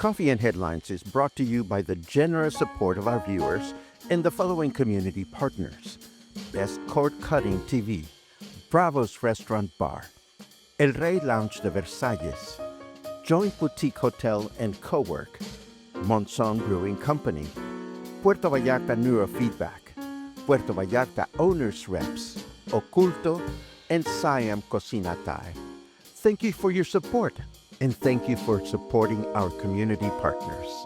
Coffee and Headlines is brought to you by the generous support of our viewers and the following community partners: Best Cord Cutting TV, Bravo's Restaurant Bar, El Rey Lounge de Versalles, Joint Boutique Hotel and Cowork, Monson Brewing Company, Puerto Vallarta Neurofeedback, Puerto Vallarta Owners Reps, Oculto, and Siam Cocina Thai. Thank you for your support, and thank you for supporting our community partners.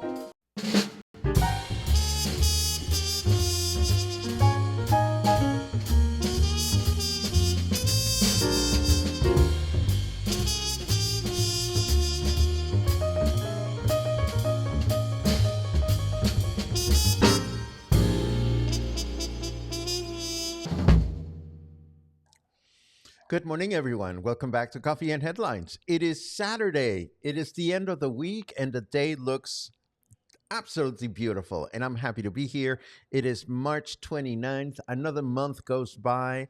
Good morning, everyone. Welcome back to Coffee and Headlines. It is Saturday. It is the end of the week, and the day looks absolutely beautiful, and I'm happy to be here. It is March 29th. Another month goes by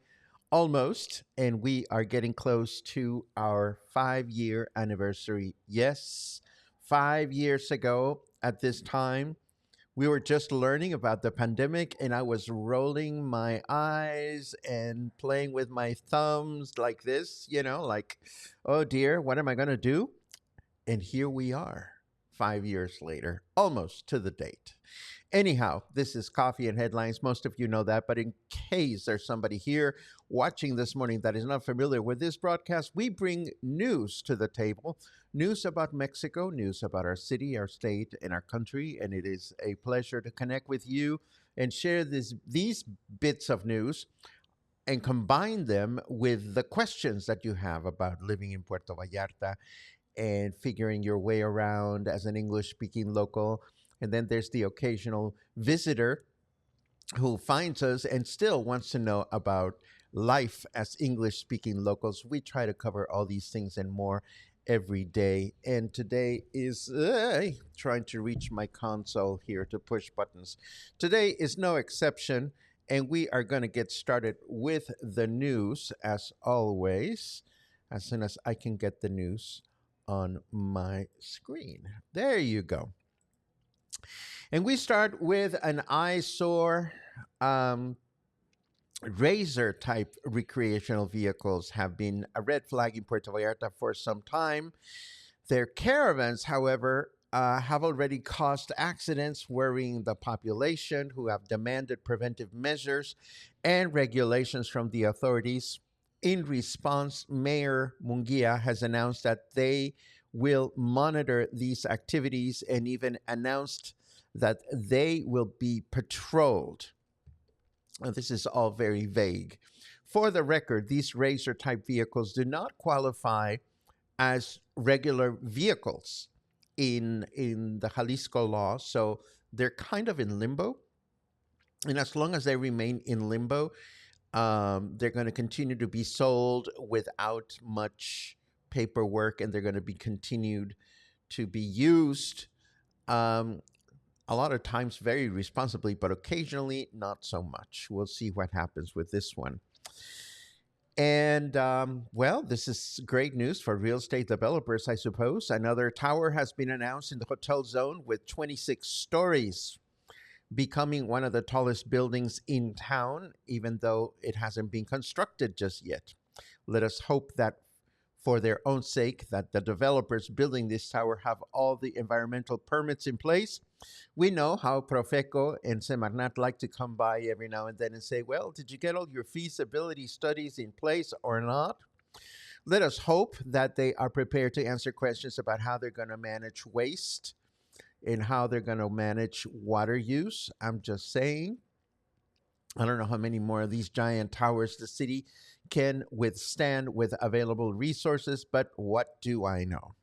almost, and we are getting close to our 5-year anniversary. Yes, 5 years ago at this time, we were just learning about the pandemic, and I was rolling my eyes and playing with my thumbs like this, like, oh dear, what am I going to do? And here we are, 5 years later, almost to the date. Anyhow, this is Coffee and Headlines. Most of you know that, but in case there's somebody here watching this morning that is not familiar with this broadcast, we bring news to the table, news about Mexico, news about our city, our state, and our country, and it is a pleasure to connect with you and share these bits of news and combine them with the questions that you have about living in Puerto Vallarta and figuring your way around as an English-speaking local. And then there's the occasional visitor who finds us and still wants to know about life as English-speaking locals. We try to cover all these things and more every day. And today is trying to reach my console here to push buttons. Today is no exception, and we are going to get started with the news as always, as soon as I can get the news on my screen. There you go. And we start with an eyesore. Razer type recreational vehicles have been a red flag in Puerto Vallarta for some time. Their caravans, however, have already caused accidents, worrying the population, who have demanded preventive measures and regulations from the authorities. In response, Mayor Munguia has announced that they will monitor these activities and even announced that they will be patrolled. This is all very vague. For the record, these Razer type vehicles do not qualify as regular vehicles in the Jalisco law, so they're kind of in limbo. And as long as they remain in limbo, they're going to continue to be sold without much paperwork, and they're going to be continued to be used a lot of times very responsibly, but occasionally not so much. We'll see what happens with this one. And, well, this is great news for real estate developers, I suppose. Another tower has been announced in the hotel zone with 26 stories, becoming one of the tallest buildings in town, even though it hasn't been constructed just yet. Let us hope that for their own sake, that the developers building this tower have all the environmental permits in place. We know how Profeco and Semarnat like to come by every now and then and say, well, did you get all your feasibility studies in place or not? Let us hope that they are prepared to answer questions about how they're going to manage waste and how they're going to manage water use. I'm just saying. I don't know how many more of these giant towers the city can withstand with available resources, but what do I know?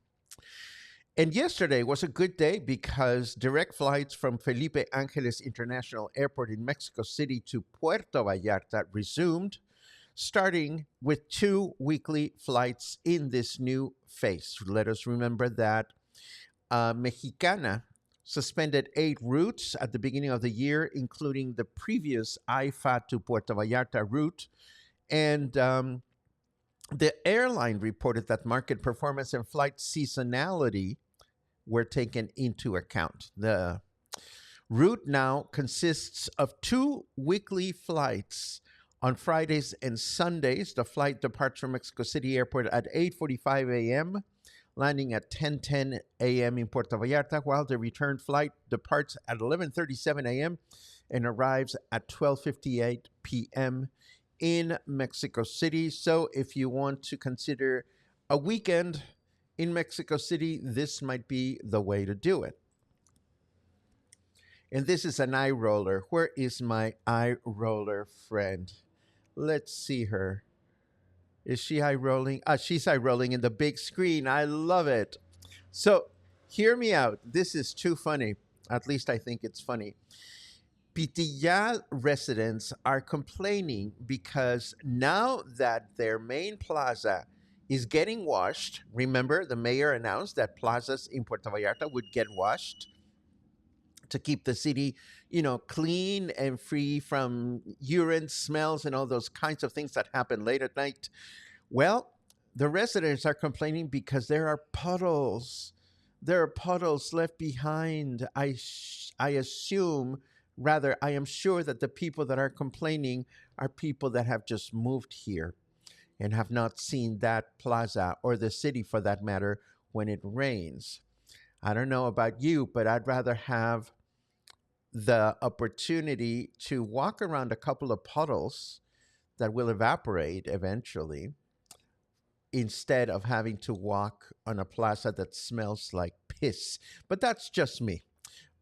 And yesterday was a good day because direct flights from Felipe Ángeles International Airport in Mexico City to Puerto Vallarta resumed, starting with 2 weekly flights in this new phase. Let us remember that Mexicana suspended 8 routes at the beginning of the year, including the previous IFA to Puerto Vallarta route. And the airline reported that market performance and flight seasonality were taken into account. The route now consists of two weekly flights. On Fridays and Sundays, the flight departs from Mexico City Airport at 8:45 a.m., landing at 10:10 a.m. in Puerto Vallarta, while the return flight departs at 11:37 a.m. and arrives at 12:58 p.m. in Mexico City. So if you want to consider a weekend in Mexico City, this might be the way to do it. And this is an eye roller. Where is my eye roller friend? Let's see her. Is she eye rolling? She's eye rolling in the big screen. I love it. So hear me out. This is too funny. At least I think it's funny. Pitillal residents are complaining because now that their main plaza is getting washed, remember the mayor announced that plazas in Puerto Vallarta would get washed to keep the city, clean and free from urine smells and all those kinds of things that happen late at night. Well, the residents are complaining because there are puddles. There are puddles left behind. I assume, rather, I am sure that the people that are complaining are people that have just moved here and have not seen that plaza or the city for that matter when it rains. I don't know about you, but I'd rather have the opportunity to walk around a couple of puddles that will evaporate eventually instead of having to walk on a plaza that smells like piss. But that's just me.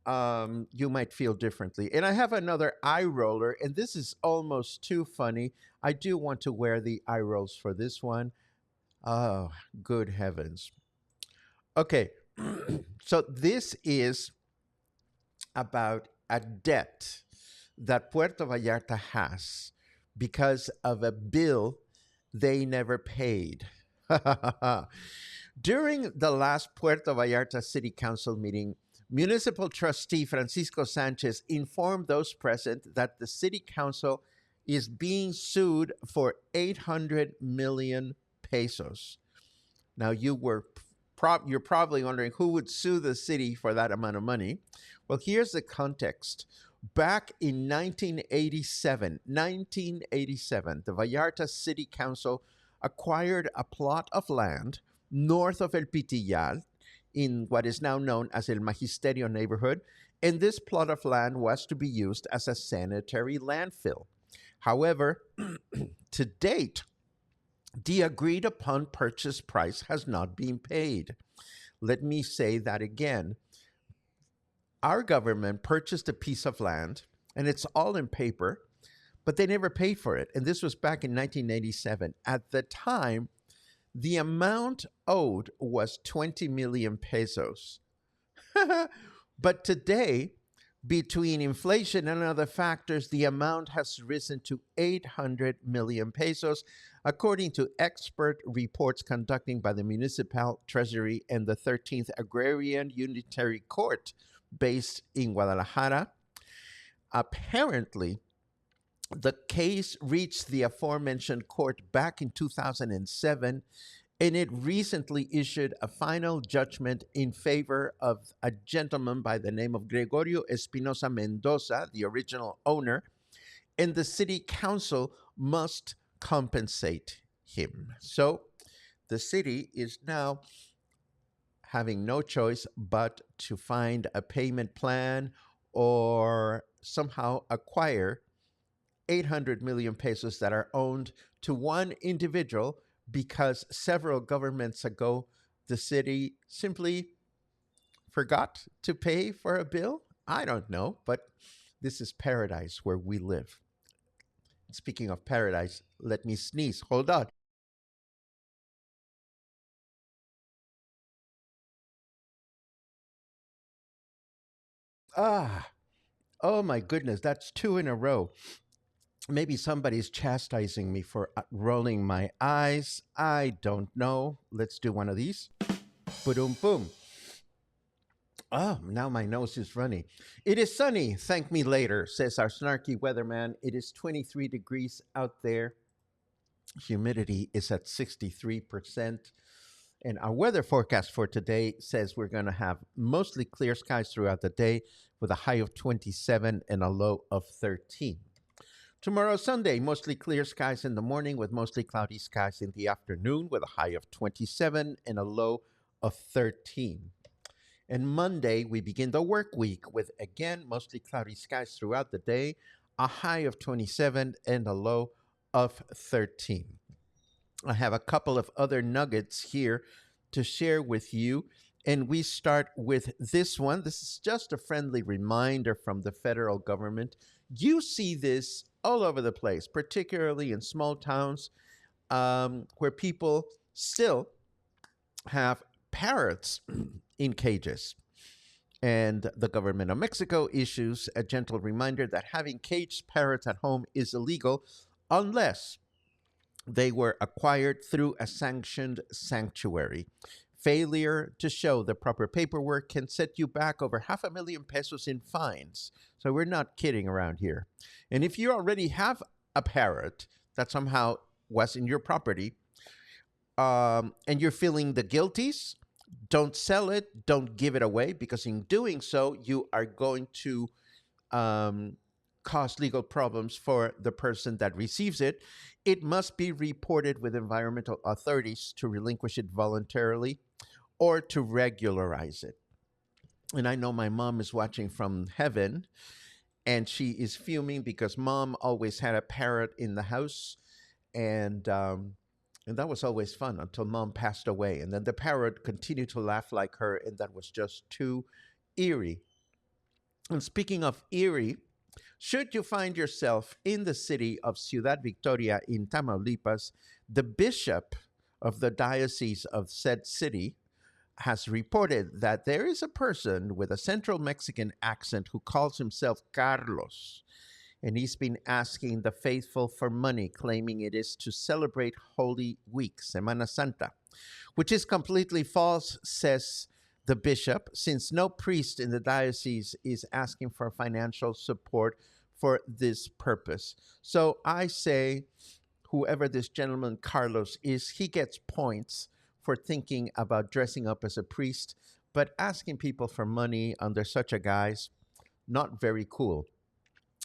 You might feel differently. And I have another eye roller, and this is almost too funny. I do want to wear the eye rolls for this one. Oh, good heavens. Okay, so this is about a debt that Puerto Vallarta has because of a bill they never paid. During the last Puerto Vallarta City Council meeting, Municipal Trustee Francisco Sanchez informed those present that the City Council is being sued for 800 million pesos. Now, you're probably wondering who would sue the city for that amount of money. Well, here's the context. Back in 1987, the Vallarta City Council acquired a plot of land north of El Pitillal in what is now known as El Magisterio neighborhood, and this plot of land was to be used as a sanitary landfill. However, to date, the agreed upon purchase price has not been paid. Let me say that again. Our government purchased a piece of land, and it's all in paper, but they never paid for it. And this was back in 1987. At the time, the amount owed was 20 million pesos. But today, between inflation and other factors, the amount has risen to 800 million pesos, according to expert reports conducted by the Municipal Treasury and the 13th Agrarian Unitary Court based in Guadalajara. Apparently, the case reached the aforementioned court back in 2007, and it recently issued a final judgment in favor of a gentleman by the name of Gregorio Espinosa Mendoza, the original owner, and the city council must compensate him. So the city is now having no choice but to find a payment plan or somehow acquire 800 million pesos that are owned to one individual because several governments ago, the city simply forgot to pay for a bill. I don't know, but this is paradise where we live. Speaking of paradise, let me sneeze. Hold on. Ah, oh my goodness, that's two in a row. Maybe somebody's chastising me for rolling my eyes. I don't know. Let's do one of these. Boom, boom. Oh, now my nose is runny. It is sunny. Thank me later, says our snarky weatherman. It is 23 degrees out there. Humidity is at 63%. And our weather forecast for today says we're going to have mostly clear skies throughout the day with a high of 27 and a low of 13. Tomorrow, Sunday, mostly clear skies in the morning with mostly cloudy skies in the afternoon with a high of 27 and a low of 13. And Monday, we begin the work week with again mostly cloudy skies throughout the day, a high of 27 and a low of 13. I have a couple of other nuggets here to share with you. And we start with this one. This is just a friendly reminder from the federal government. You see this all over the place, particularly in small towns where people still have parrots in cages. And the government of Mexico issues a gentle reminder that having caged parrots at home is illegal unless they were acquired through a sanctioned sanctuary. Failure to show the proper paperwork can set you back over 500,000 pesos in fines. So we're not kidding around here. And if you already have a parrot that somehow was in your property, and you're feeling the guilties, don't sell it, don't give it away, because in doing so, you are going to cause legal problems for the person that receives it. It must be reported with environmental authorities to relinquish it voluntarily or to regularize it. And I know my mom is watching from heaven, and she is fuming because mom always had a parrot in the house, and that was always fun until mom passed away. And then the parrot continued to laugh like her, and that was just too eerie. And speaking of eerie, should you find yourself in the city of Ciudad Victoria in Tamaulipas, the bishop of the diocese of said city has reported that there is a person with a Central Mexican accent who calls himself Carlos. And he's been asking the faithful for money, claiming it is to celebrate Holy Week, Semana Santa, which is completely false, says the bishop, since no priest in the diocese is asking for financial support for this purpose. So I say, whoever this gentleman Carlos is, he gets points for thinking about dressing up as a priest, but asking people for money under such a guise, not very cool.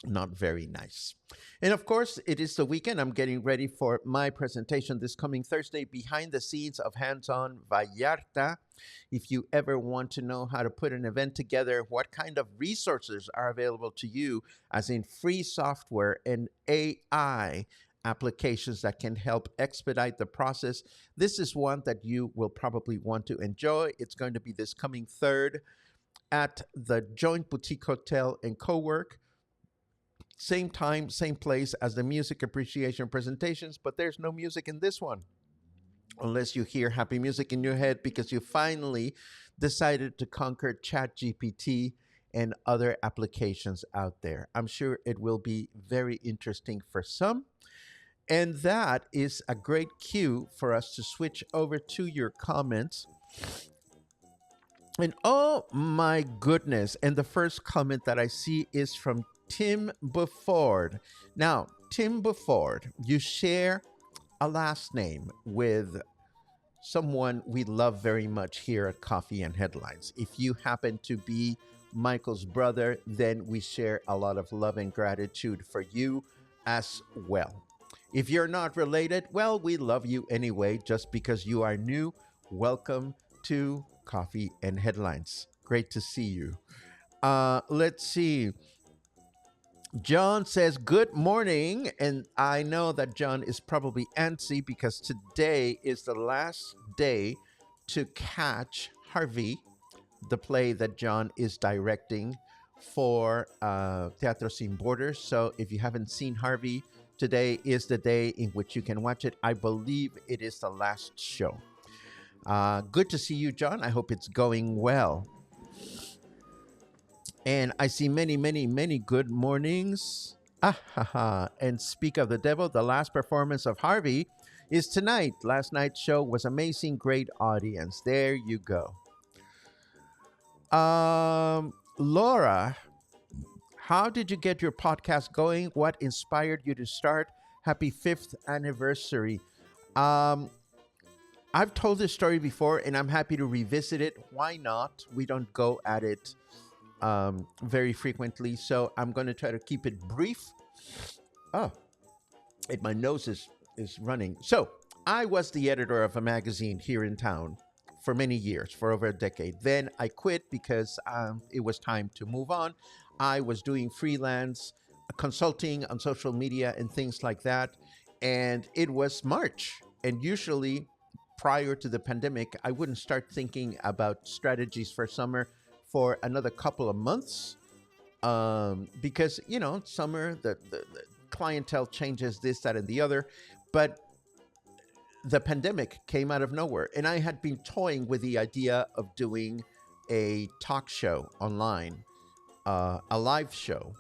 Not very nice. And of course, it is the weekend. I'm getting ready for my presentation this coming Thursday, behind the scenes of Hands On Vallarta. If you ever want to know how to put an event together, what kind of resources are available to you, as in free software and AI applications that can help expedite the process, this is one that you will probably want to enjoy. It's going to be this coming third at the Joint Boutique Hotel and Co-work. Same time, same place as the music appreciation presentations, but there's no music in this one. Unless you hear happy music in your head because you finally decided to conquer ChatGPT and other applications out there. I'm sure it will be very interesting for some. And that is a great cue for us to switch over to your comments. And oh my goodness. And the first comment that I see is from Tim Bufford. Now, Tim Bufford, you share a last name with someone we love very much here at Coffee and Headlines. If you happen to be Michael's brother, then we share a lot of love and gratitude for you as well. If you're not related, well, we love you anyway, just because you are new. Welcome to Coffee and Headlines. Great to see you. Let's see. John says, good morning. And I know that John is probably antsy because today is the last day to catch Harvey, the play that John is directing for Teatro Sin Borders. So if you haven't seen Harvey, today is the day in which you can watch it. I believe it is the last show. Good to see you, John. I hope it's going well. And I see many, many, many good mornings. And speak of the devil, the last performance of Harvey is tonight. Last night's show was amazing. Great audience. There you go. Laura, how did you get your podcast going? What inspired you to start? Happy 5th anniversary. I I've told this story before, and I'm happy to revisit it. Why not? We don't go at it very frequently, so I'm going to try to keep it brief. Oh, and my nose is running. So I was the editor of a magazine here in town for many years, for over a decade. Then I quit because it was time to move on. I was doing freelance consulting on social media and things like that. And it was March. And usually, prior to the pandemic, I wouldn't start thinking about strategies for summer for another couple of months, because summer the clientele changes, this, that, and the other. But the pandemic came out of nowhere, and I had been toying with the idea of doing a talk show online, a live show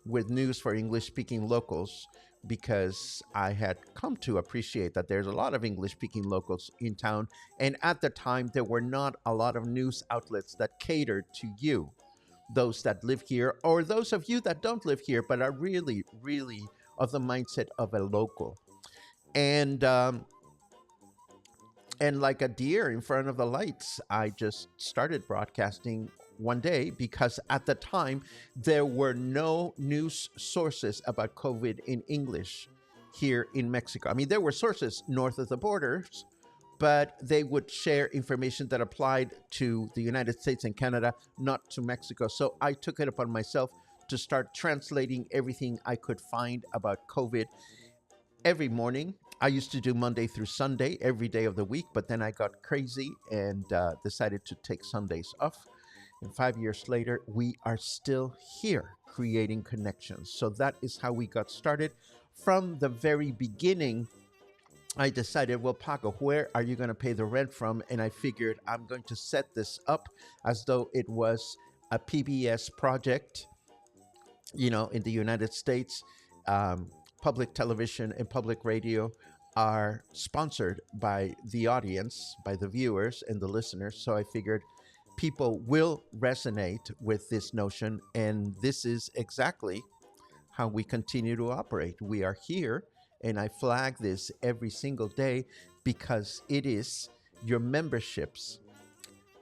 with news for English speaking locals, because I had come to appreciate that there's a lot of English speaking locals in town. And at the time, there were not a lot of news outlets that catered to you, those that live here, or those of you that don't live here, but are really, really of the mindset of a local. And, and like a deer in front of the lights, I just started broadcasting one day, because at the time there were no news sources about COVID in English here in Mexico. I mean, there were sources north of the borders, but they would share information that applied to the United States and Canada, not to Mexico. So I took it upon myself to start translating everything I could find about COVID every morning. I used to do Monday through Sunday, every day of the week, but then I got crazy and decided to take Sundays off. And 5 years later, we are still here creating connections. So that is how we got started. From the very beginning, I decided, well, Paco, where are you going to pay the rent from? And I figured I'm going to set this up as though it was a PBS project. In the United States, public television and public radio are sponsored by the audience, by the viewers and the listeners. So I figured people will resonate with this notion. And this is exactly how we continue to operate. We are here, and I flag this every single day, because it is your memberships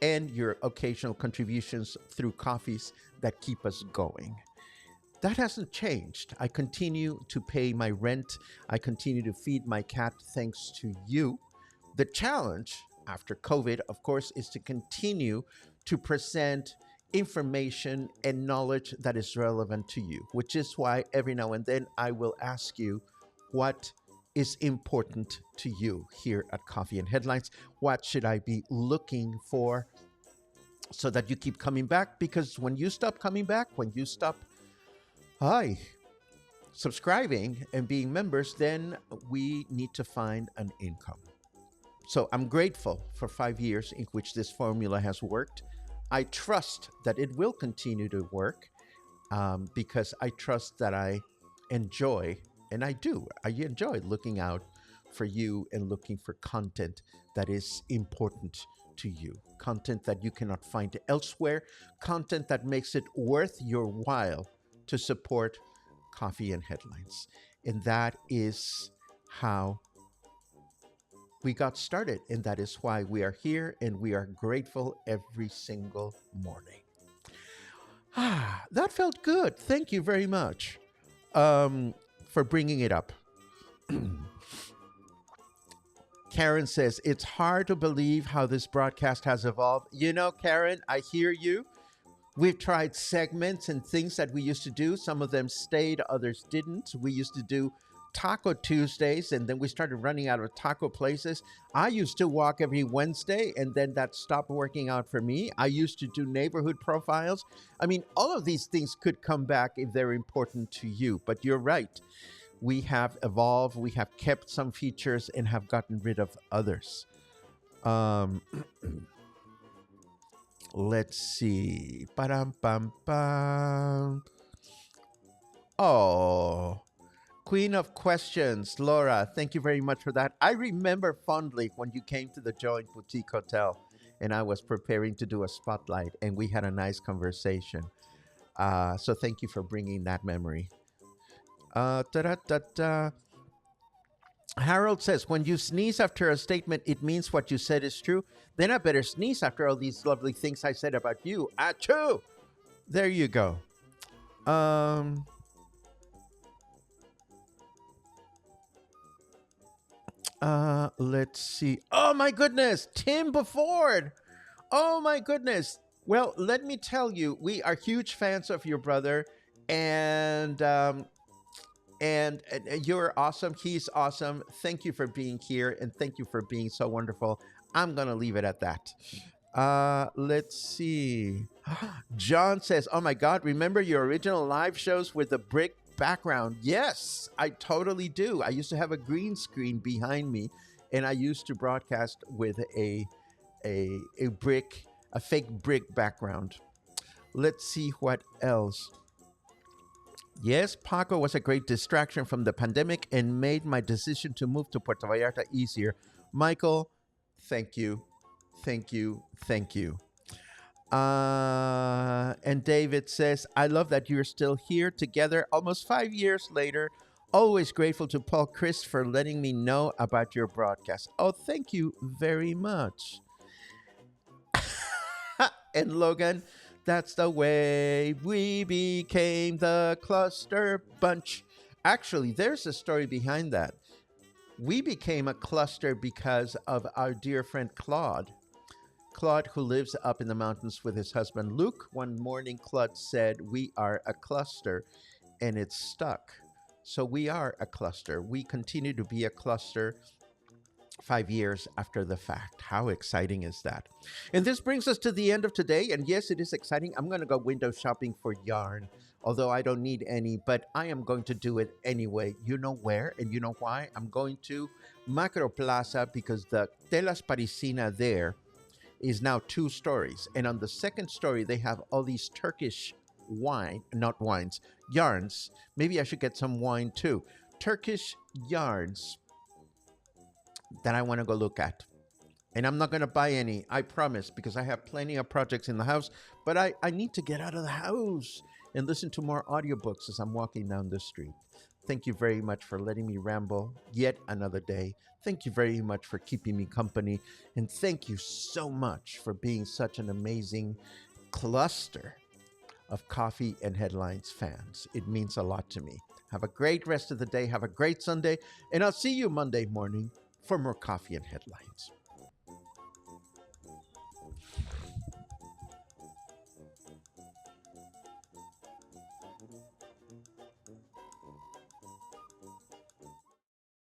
and your occasional contributions through coffees that keep us going. That hasn't changed. I continue to pay my rent. I continue to feed my cat thanks to you. The challenge after COVID, of course, is to continue to present information and knowledge that is relevant to you, which is why every now and then I will ask you, what is important to you here at Coffee and Headlines? What should I be looking for so that you keep coming back? Because when you stop coming back, when you stop subscribing and being members, then we need to find an income. So I'm grateful for 5 years in which this formula has worked. I trust that it will continue to work, because I trust that I enjoy, and I enjoy looking out for you and looking for content that is important to you, content that you cannot find elsewhere, content that makes it worth your while to support Coffee and Headlines. And that is how we got started. And that is why we are here, and we are grateful every single morning. That felt good. Thank you very much for bringing it up. Karen says, it's hard to believe how this broadcast has evolved. Karen, I hear you. We've tried segments and things that we used to do. Some of them stayed, others didn't. We used to do Taco Tuesdays, and then we started running out of taco places. I used to walk every Wednesday, and then that stopped working out for me. I used to do neighborhood profiles. I mean, all of these things could come back if they're important to you. But you're right. We have evolved. We have kept some features and have gotten rid of others. Let's see. Ba-dum-bum-bum. Oh, Queen of Questions, Laura, thank you very much for that. I remember fondly when you came to the Joint Boutique Hotel and I was preparing to do a spotlight, and we had a nice conversation. So thank you for bringing that memory. Da-da-da-da. Harold says, when you sneeze after a statement, it means what you said is true. Then I better sneeze after all these lovely things I said about you. Achoo! There you go. Um, let's see. Oh my goodness, Tim Beford. Oh my goodness. Well, let me tell you, we are huge fans of your brother, and you're awesome. He's awesome. Thank you for being here, and thank you for being so wonderful. I'm gonna leave it at that. Let's see. John says, "Oh my God, remember your original live shows with the brick background?" Yes, I totally do. I used to have a green screen behind me, and I used to broadcast with a brick, a fake brick background. Let's see what else. Yes, Paco was a great distraction from the pandemic and made my decision to move to Puerto Vallarta easier. Michael, thank you. Thank you. Thank you. And David says, I love that you're still here together almost 5 years later. Always grateful to Paul Chris for letting me know about your broadcast. Oh, thank you very much. And Logan, that's the way we became the cluster bunch. Actually, there's a story behind that. We became a cluster because of our dear friend Claude. Claude, who lives up in the mountains with his husband Luke. One morning, Claude said, we are a cluster, and it's stuck. So we are a cluster. We continue to be a cluster 5 years after the fact. How exciting is that? And this brings us to the end of today. And yes, it is exciting. I'm going to go window shopping for yarn, although I don't need any, but I am going to do it anyway. You know where and you know why? I'm going to Macro Plaza because the Telas Parisina there is now 2 stories. And on the second story, they have all these Turkish wine, not wines, yarns. Maybe I should get some wine too. Turkish yarns that I want to go look at. And I'm not going to buy any, I promise, because I have plenty of projects in the house. But I need to get out of the house and listen to more audiobooks as I'm walking down the street. Thank you very much for letting me ramble yet another day. Thank you very much for keeping me company. And thank you so much for being such an amazing cluster of Coffee and Headlines fans. It means a lot to me. Have a great rest of the day. Have a great Sunday. And I'll see you Monday morning for more Coffee and Headlines.